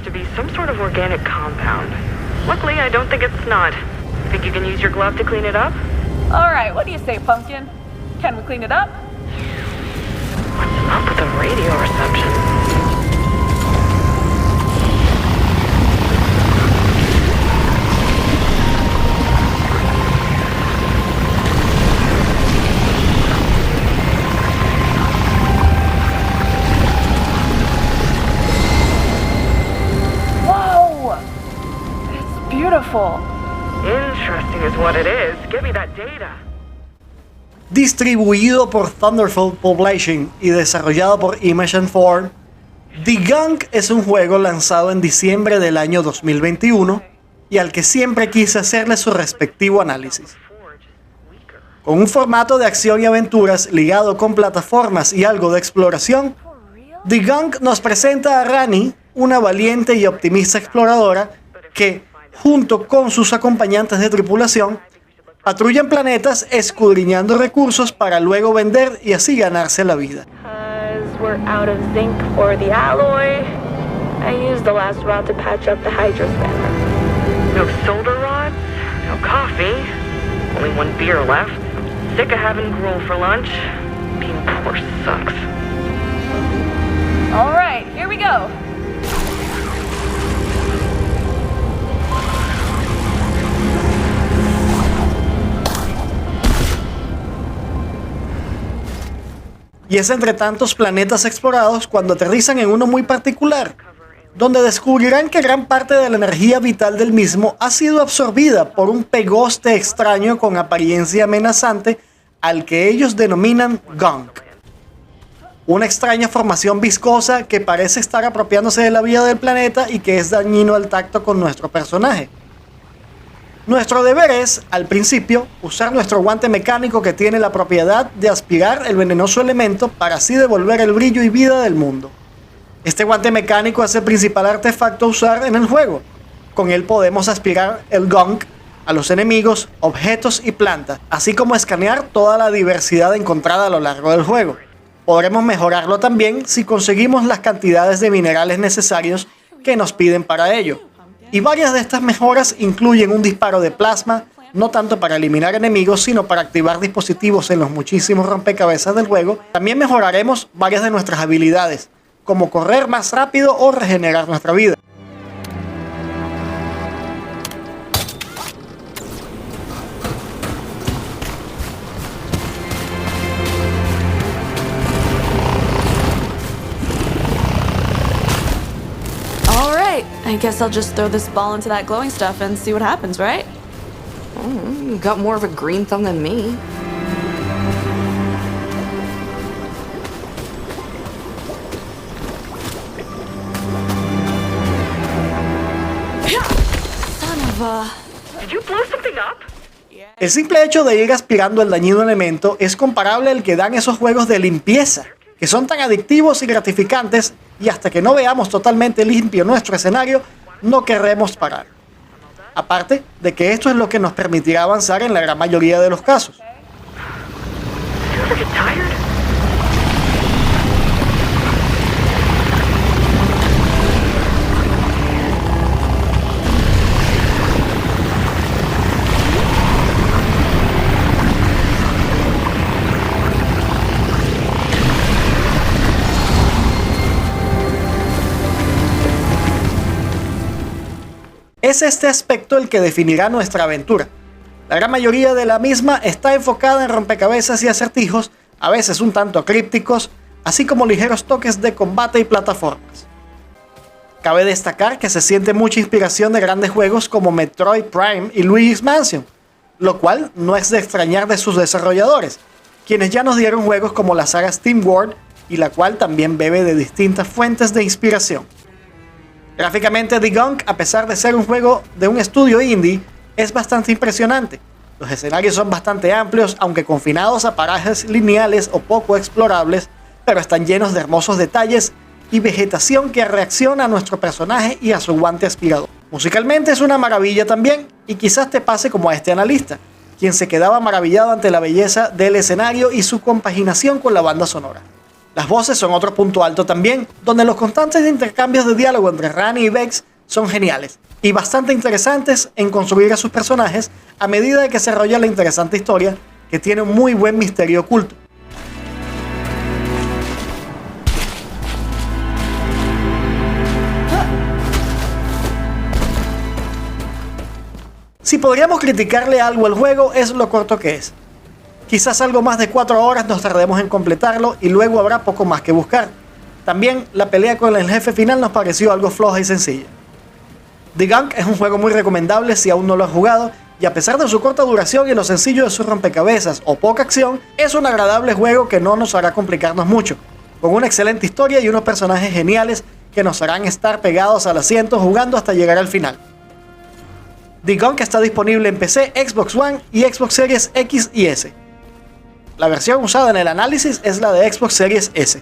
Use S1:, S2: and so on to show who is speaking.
S1: to be some sort of organic compound. Luckily, I don't think it's snot. Think you can use your glove to clean it up?
S2: All right, what do you say, Pumpkin? Can we clean it up?
S1: What's up with the radio reception?
S2: Whoa! It's beautiful.
S1: Interesting is what it is. Give me that data.
S3: Distribuido por Thunderful Publishing y desarrollado por Image & Form, The Gunk es un juego lanzado en diciembre del año 2021 y al que siempre quise hacerle su respectivo análisis. Con un formato de acción y aventuras ligado con plataformas y algo de exploración, The Gunk nos presenta a Rani, una valiente y optimista exploradora que, junto con sus acompañantes de tripulación, patrullan planetas escudriñando recursos para luego vender y así ganarse la vida.
S4: We're out of zinc for the alloy. I used the last rod to patch up the hydro spanner.
S1: No solder rods, no coffee, only one beer left. Sick of having gruel for lunch. Being poor sucks.
S2: All right, here we go.
S3: Y es entre tantos planetas explorados cuando aterrizan en uno muy particular, donde descubrirán que gran parte de la energía vital del mismo ha sido absorbida por un pegoste extraño con apariencia amenazante al que ellos denominan Gunk. Una extraña formación viscosa que parece estar apropiándose de la vida del planeta y que es dañino al tacto con nuestro personaje. Nuestro deber es, al principio, usar nuestro guante mecánico que tiene la propiedad de aspirar el venenoso elemento para así devolver el brillo y vida del mundo. Este guante mecánico es el principal artefacto a usar en el juego. Con él podemos aspirar el gunk a los enemigos, objetos y plantas, así como escanear toda la diversidad encontrada a lo largo del juego. Podremos mejorarlo también si conseguimos las cantidades de minerales necesarios que nos piden para ello. Y varias de estas mejoras incluyen un disparo de plasma, no tanto para eliminar enemigos, sino para activar dispositivos en los muchísimos rompecabezas del juego. También mejoraremos varias de nuestras habilidades, como correr más rápido o regenerar nuestra vida.
S5: I guess I'll just throw this ball into that glowing stuff and see what happens, right?
S6: Oh, you got more of a green thumb than me.
S5: Son of a...
S1: Did you blow something up?
S3: El simple hecho de ir aspirando el dañino elemento es comparable al que dan esos juegos de limpieza, que son tan adictivos y gratificantes, y hasta que no veamos totalmente limpio nuestro escenario, no querremos parar. Aparte de que esto es lo que nos permitirá avanzar en la gran mayoría de los casos. Es este aspecto el que definirá nuestra aventura. La gran mayoría de la misma está enfocada en rompecabezas y acertijos, a veces un tanto crípticos, así como ligeros toques de combate y plataformas. Cabe destacar que se siente mucha inspiración de grandes juegos como Metroid Prime y Luigi's Mansion, lo cual no es de extrañar de sus desarrolladores, quienes ya nos dieron juegos como la saga SteamWorld y la cual también bebe de distintas fuentes de inspiración. Gráficamente, The Gunk, a pesar de ser un juego de un estudio indie, es bastante impresionante. Los escenarios son bastante amplios, aunque confinados a parajes lineales o poco explorables, pero están llenos de hermosos detalles y vegetación que reacciona a nuestro personaje y a su guante aspirador. Musicalmente es una maravilla también, y quizás te pase como a este analista, quien se quedaba maravillado ante la belleza del escenario y su compaginación con la banda sonora. Las voces son otro punto alto también, donde los constantes intercambios de diálogo entre Rani y Vex son geniales y bastante interesantes en construir a sus personajes a medida de que se desarrolla la interesante historia que tiene un muy buen misterio oculto. Si podríamos criticarle algo al juego es lo corto que es. Quizás algo más de 4 horas nos tardemos en completarlo y luego habrá poco más que buscar. También la pelea con el jefe final nos pareció algo floja y sencilla. The Gunk es un juego muy recomendable si aún no lo has jugado, y a pesar de su corta duración y lo sencillo de su rompecabezas o poca acción, es un agradable juego que no nos hará complicarnos mucho, con una excelente historia y unos personajes geniales que nos harán estar pegados al asiento jugando hasta llegar al final. The Gunk está disponible en PC, Xbox One y Xbox Series X y S. La versión usada en el análisis es la de Xbox Series S.